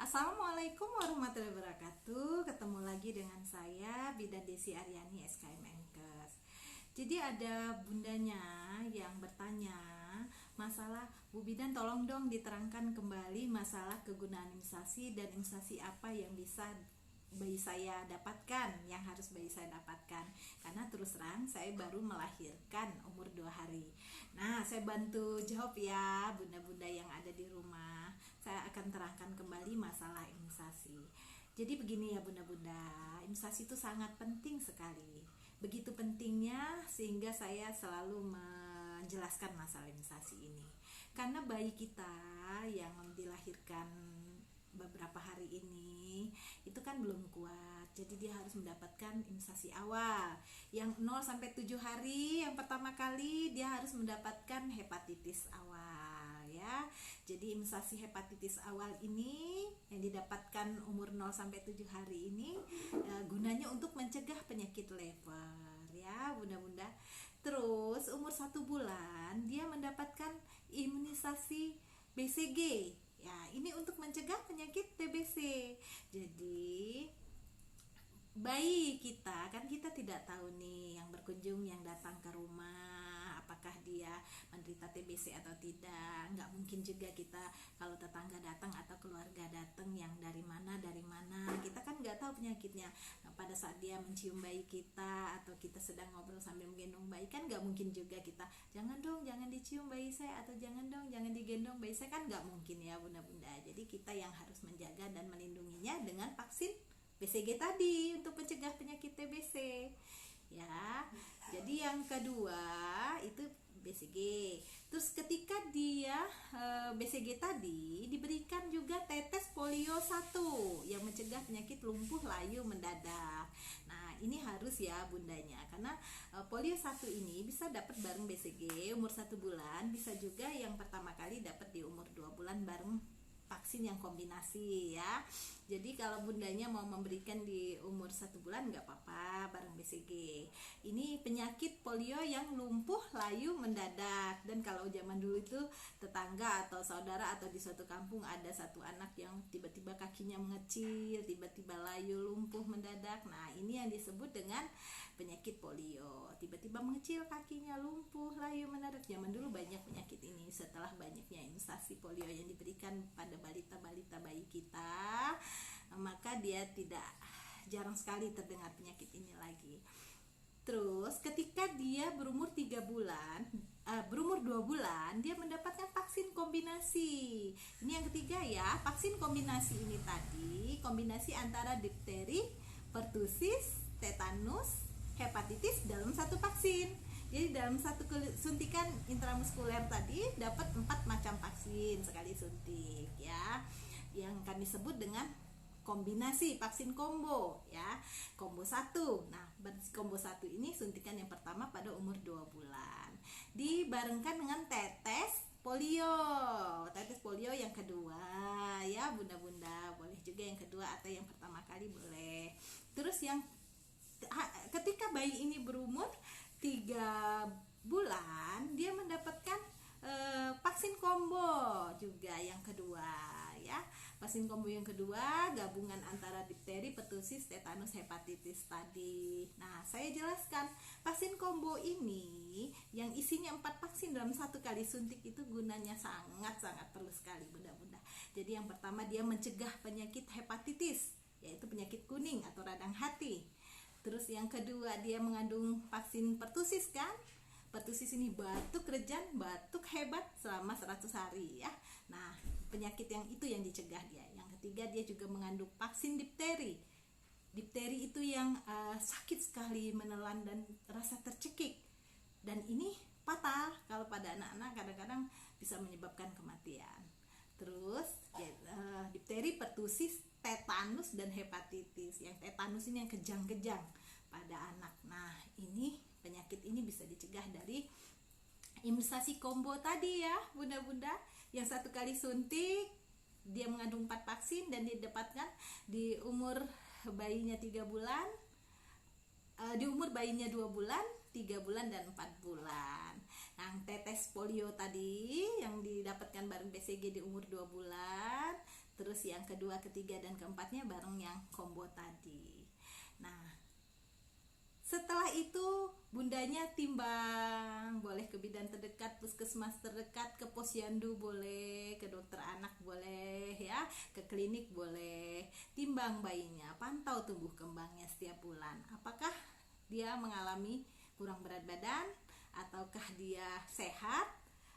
Assalamualaikum warahmatullahi wabarakatuh. Ketemu lagi dengan saya Bidan Desi Aryani SKM Menkes. Jadi ada bundanya yang bertanya masalah, Bu Bidan tolong dong diterangkan kembali masalah kegunaan imunisasi dan imunisasi apa yang bisa bayi saya dapatkan, yang harus bayi saya dapatkan. Karena terus terang saya baru melahirkan umur 2 hari. Nah, saya bantu jawab ya bunda-bunda yang ada di rumah. Saya akan terangkan kembali masalah imunisasi. Jadi begini ya bunda-bunda, imunisasi itu sangat penting sekali. Begitu pentingnya sehingga saya selalu menjelaskan masalah imunisasi ini. Karena bayi kita yang dilahirkan beberapa hari ini itu kan belum kuat, jadi dia harus mendapatkan imunisasi awal yang 0 sampai 7 hari. Yang pertama kali dia harus mendapatkan hepatitis awal ya. Jadi imunisasi hepatitis awal ini yang didapatkan umur 0 sampai 7 hari ini gunanya untuk mencegah penyakit lever ya bunda-bunda. Terus umur 1 bulan dia mendapatkan imunisasi BCG. Ya, ini untuk mencegah penyakit TBC. Jadi bayi kita kan kita tidak tahu nih yang berkunjung, yang datang ke rumah apakah dia menderita TBC atau tidak. Nggak mungkin juga kita kalau tetangga datang atau keluarga datang yang dari mana kita kan nggak tahu penyakitnya. Nah, pada saat dia mencium bayi kita atau kita sedang ngobrol sambil menggendong bayi kan nggak mungkin juga kita jangan dong jangan dicium bayi saya atau jangan dong jangan digendong bayi saya, kan nggak mungkin ya bunda-bunda. Jadi kita yang harus menjaga dan melindunginya dengan vaksin BCG tadi untuk mencegah penyakit TBC ya. Jadi yang kedua itu BCG. Terus ketika dia BCG tadi diberikan juga tetes polio 1 yang mencegah penyakit lumpuh layu mendadak. Nah, ini harus ya bundanya, karena polio 1 ini bisa dapat bareng BCG umur 1 bulan, bisa juga yang pertama kali dapat di umur 2 bulan bareng vaksin yang kombinasi ya. Jadi kalau bundanya mau memberikan di umur 1 bulan nggak apa-apa bareng BCG. Ini penyakit polio yang lumpuh layu mendadak. Dan kalau zaman dulu itu tetangga atau saudara atau di suatu kampung ada satu anak yang tiba-tiba kakinya mengecil, tiba-tiba layu lumpuh mendadak. Nah, ini yang disebut dengan penyakit polio. Tiba-tiba mengecil kakinya lumpuh layu mendadak. Zaman dulu banyak penyakit ini. Setelah banyaknya imunisasi polio yang diberikan pada balita-balita bayi kita, maka dia tidak jarang sekali terdengar penyakit ini lagi. Terus ketika dia berumur 3 bulan, berumur 2 bulan, dia mendapatkan vaksin kombinasi. Ini yang ketiga ya, vaksin kombinasi ini tadi kombinasi antara difteri, pertusis, tetanus, hepatitis dalam satu vaksin. Jadi dalam satu suntikan intramuskuler tadi dapat 4 macam vaksin sekali suntik ya. Yang kami sebut dengan kombinasi vaksin combo ya. Combo 1. Nah, combo 1 ini suntikan yang pertama pada umur 2 bulan. Dibarengkan dengan tetes polio. Tetes polio yang kedua ya bunda-bunda. Boleh juga yang kedua atau yang pertama kali boleh. Terus yang ketika bayi ini berumur 3 bulan dia mendapatkan vaksin combo juga yang kedua ya. Vaksin combo yang kedua gabungan antara difteri, pertusis, tetanus, hepatitis tadi. Nah, saya jelaskan vaksin combo ini yang isinya 4 vaksin dalam satu kali suntik itu gunanya sangat-sangat perlu sekali bunda-bunda. Jadi yang pertama dia mencegah penyakit hepatitis, yaitu penyakit kuning atau radang hati. Terus yang kedua dia mengandung vaksin pertusis kan. Pertusis ini batuk rejan, batuk hebat selama 100 hari ya. Nah, penyakit yang itu yang dicegah dia. Yang ketiga dia juga mengandung vaksin difteri. Difteri itu yang sakit sekali, menelan dan rasa tercekik. Dan ini fatal kalau pada anak-anak, kadang-kadang bisa menyebabkan kematian. Terus difteri, pertusis, tetanus dan hepatitis. Yang tetanus ini yang kejang-kejang pada anak. Nah, ini penyakit ini bisa dicegah dari imunisasi combo tadi ya bunda-bunda. Yang satu kali suntik dia mengandung 4 vaksin dan didapatkan di umur bayinya 3 bulan, di umur bayinya 2 bulan, 3 bulan dan 4 bulan. Nah, tetes polio tadi yang didapatkan bareng BCG di umur 2 bulan. Terus yang kedua, ketiga, dan keempatnya bareng yang combo tadi. Nah, setelah itu bundanya timbang, boleh ke bidan terdekat, puskesmas terdekat, ke posyandu boleh, ke dokter anak boleh ya, ke klinik boleh. Timbang bayinya, pantau tumbuh kembangnya setiap bulan. Apakah dia mengalami kurang berat badan, ataukah dia sehat,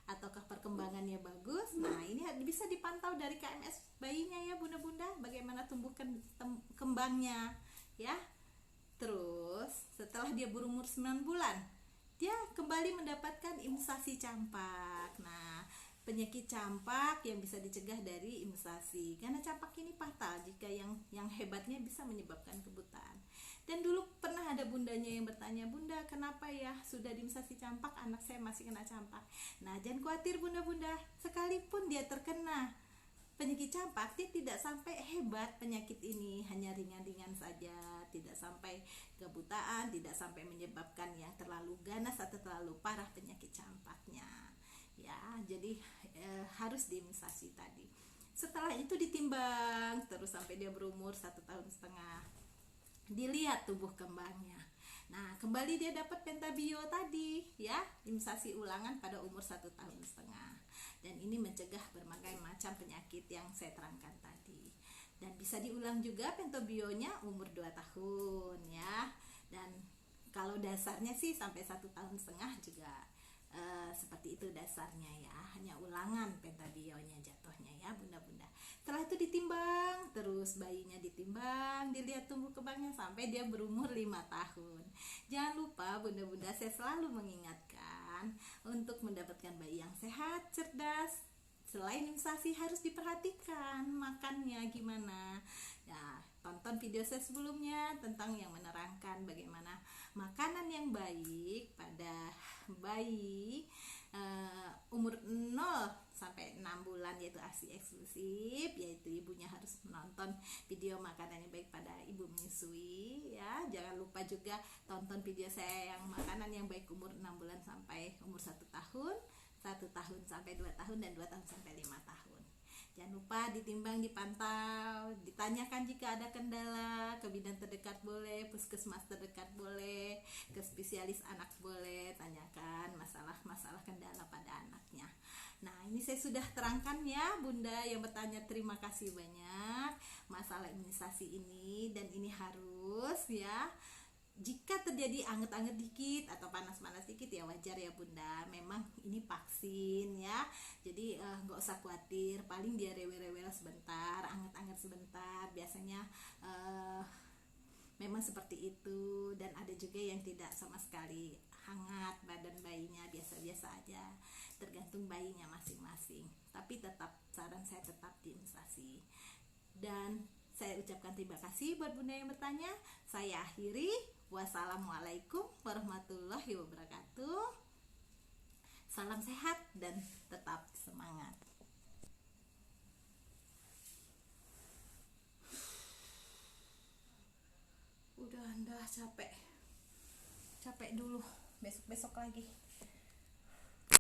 ataukah perkembangannya bagus. Nah, ini bisa dipantau dari KMS bayinya ya bunda-bunda, bagaimana tumbuh kembangnya ya. Terus setelah dia berumur 9 bulan, dia kembali mendapatkan imunisasi campak. Nah, penyakit campak yang bisa dicegah dari imunisasi, karena campak ini fatal jika yang hebatnya bisa menyebabkan kebutaan. Dan dulu pernah ada bundanya yang bertanya, "Bunda, kenapa ya sudah diimunisasi campak anak saya masih kena campak?" Nah, jangan khawatir bunda-bunda, sekalipun dia terkena penyakit campak, dia tidak sampai hebat penyakit ini, hanya ringan-ringan saja, tidak sampai kebutaan, tidak sampai menyebabkan yang terlalu ganas atau terlalu parah penyakit campaknya ya. Jadi harus diimunisasi tadi. Setelah itu ditimbang terus sampai dia berumur 1,5 tahun, dilihat tumbuh kembangnya. Nah, kembali dia dapat pentabio tadi ya, imunisasi ulangan pada umur 1,5 tahun. Dan ini mencegah berbagai macam penyakit yang saya terangkan tadi. Dan bisa diulang juga pentabionya umur 2 tahun ya. Dan kalau dasarnya sih sampai 1,5 tahun juga seperti itu dasarnya ya, hanya ulangan pentabionya jatuhnya ya bunda-bunda. Setelah itu ditimbang, terus bayinya ditimbang, dilihat tumbuh kembangnya sampai dia berumur 5 tahun. Jangan lupa bunda-bunda, saya selalu mengingatkan untuk mendapatkan bayi yang sehat, cerdas. Selain imunisasi harus diperhatikan makannya gimana ya. Tonton video saya sebelumnya tentang yang menerangkan bagaimana makanan yang baik pada bayi umur 0 sampai 6 bulan, yaitu ASI eksklusif, yaitu ibunya harus menonton video makanan yang baik pada ibu menyusui ya. Jangan lupa juga tonton video saya yang makanan yang baik umur 6 bulan sampai umur 1 tahun, 1 tahun sampai 2 tahun, dan 2 tahun sampai 5 tahun. Jangan lupa ditimbang, dipantau, ditanyakan jika ada kendala, ke bidan terdekat boleh, puskesmas terdekat boleh, ke spesialis anak boleh, tanyakan masalah kendala pada anaknya. Nah, ini saya sudah terangkan ya bunda yang bertanya, terima kasih banyak masalah imunisasi ini. Dan ini harus ya, jika terjadi anget-anget dikit atau panas-panas dikit ya wajar ya bunda, memang ini vaksin ya. Jadi nggak usah khawatir, paling dia rewel-rewel sebentar, anget-anget sebentar, biasanya memang seperti itu. Dan ada juga yang tidak sama sekali hangat badan bayinya, biasa-biasa aja, tergantung bayinya masing-masing. Tapi tetap saran saya tetap diimunisasi. Dan saya ucapkan terima kasih buat bunda yang bertanya. Saya akhiri. Wassalamualaikum warahmatullahi wabarakatuh. Salam sehat dan tetap semangat. Udah capek dulu, besok lagi.